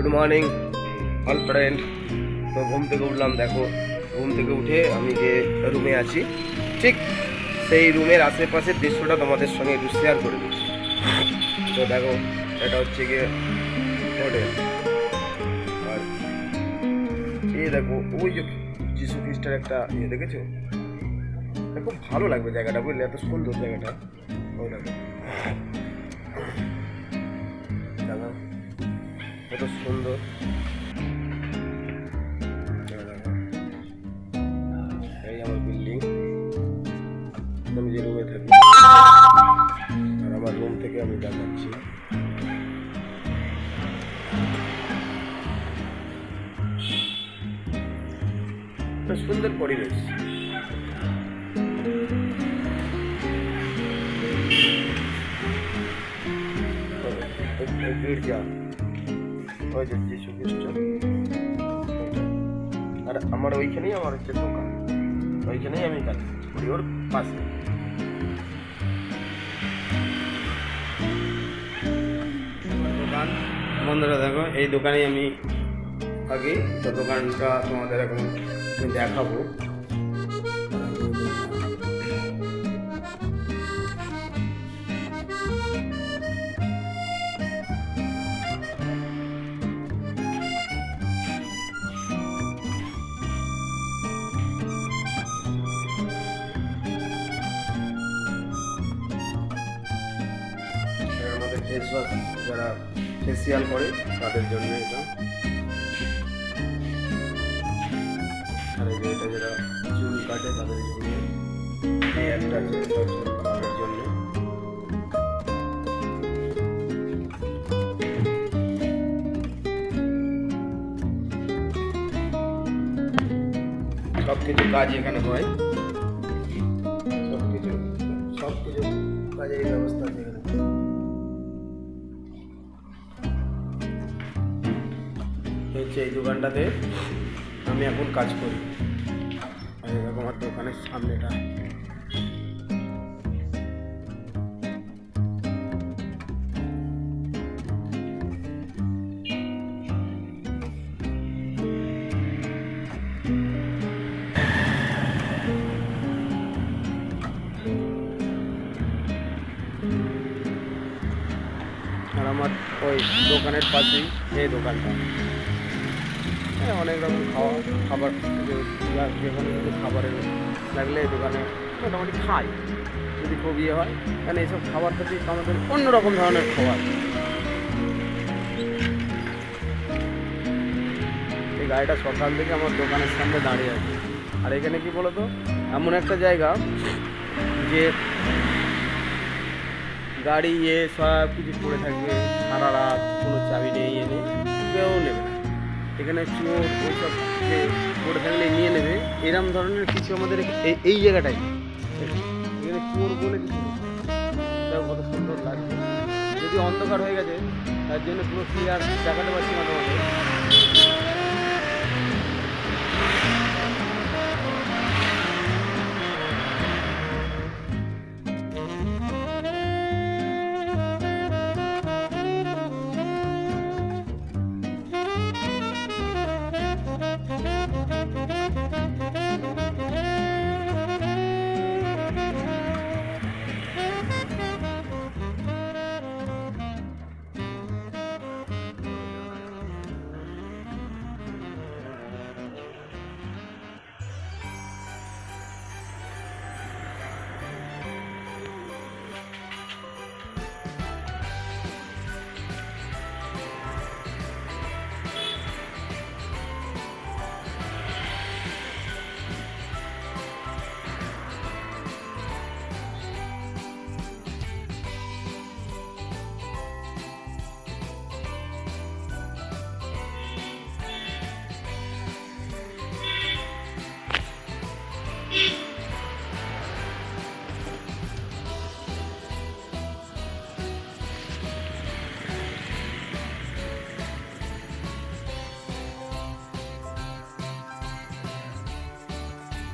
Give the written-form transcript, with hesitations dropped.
Good morning all friend. তো ঘুম থেকে উঠলাম, দেখো ঘুম থেকে উঠে আমি যে রুমে আছি ঠিক সেই রুমের আশেপাশের দৃশ্যটা তোমাদের সঙ্গে একটু শেয়ার করে দিচ্ছি। তো দেখো এটা হচ্ছে গিয়ে হোটেল, আর এই দেখো ওই যে যিশু খ্রিস্টের একটা ইয়ে দেখেছো, খুব ভালো লাগবে জায়গাটা, বুঝলে? এত সুন্দর জায়গাটা। ওই দেখো দেখো কত সুন্দর। এই আমার বিল্ডিং, আমি যে রুমে থাকি, আর আমার রুম থেকে আমি দেখাচ্ছি। সুন্দর পরিবেশ। গির্জা, ওই যে যিশু খ্রিস্ট, আর আমার ওইখানেই আমার হচ্ছে দোকান, ওইখানেই আমি কাজ করি, ওর পাশে। দোকান বন্ধুরা দেখো, এই দোকানেই আমি থাকি। তো দোকানটা তোমাদের এখন দেখাবো। আমাদের ফেস ওয়াশ, যারা ফেসিয়াল করে তাদের জন্য এটা, আর এই যে এটা যারা চুল কাটে তাদের জন্য, এই একটা আছে চুল কাটার জন্য। সব কিছু কাজ এখানে হয়, সব কিছু কাজের ব্যবস্থা আছে এখানে। হচ্ছে এই দোকানটাতে আমি এখন কাজ করি, আর এরকম আমার দোকানের সামনেটা। আর আমার ওই দোকানের পাশেই এই দোকানটা, অনেক রকম খাবার যেখানে খাবারের লাগলে এই দোকানে মোটামুটি খাই, যদি খুব ইয়ে হয়। কারণ এইসব খাবারটা ঠিক আমাদের অন্যরকম ধরনের খাবার। এই গাড়িটা সকাল থেকে আমার দোকানের সামনে দাঁড়িয়ে আছে। আর এখানে কি বলতো, এমন একটা জায়গা যে গাড়ি সব কিছু পড়ে থাকবে সারা রাত, কোনো চাবি নেই, এনে কেউ নেবে না। এখানে চোর ওইসব যে পড়ে থাকলে নিয়ে নেবে, এরম ধরনের কিছু আমাদের এই জায়গাটাই। এখানে চোর বলে কিছু কত সুন্দর লাগছে, যদি অন্ধকার হয়ে গেছে তার জন্য পুরো ক্লিয়ার দেখাতে পারছি না তোমাদের।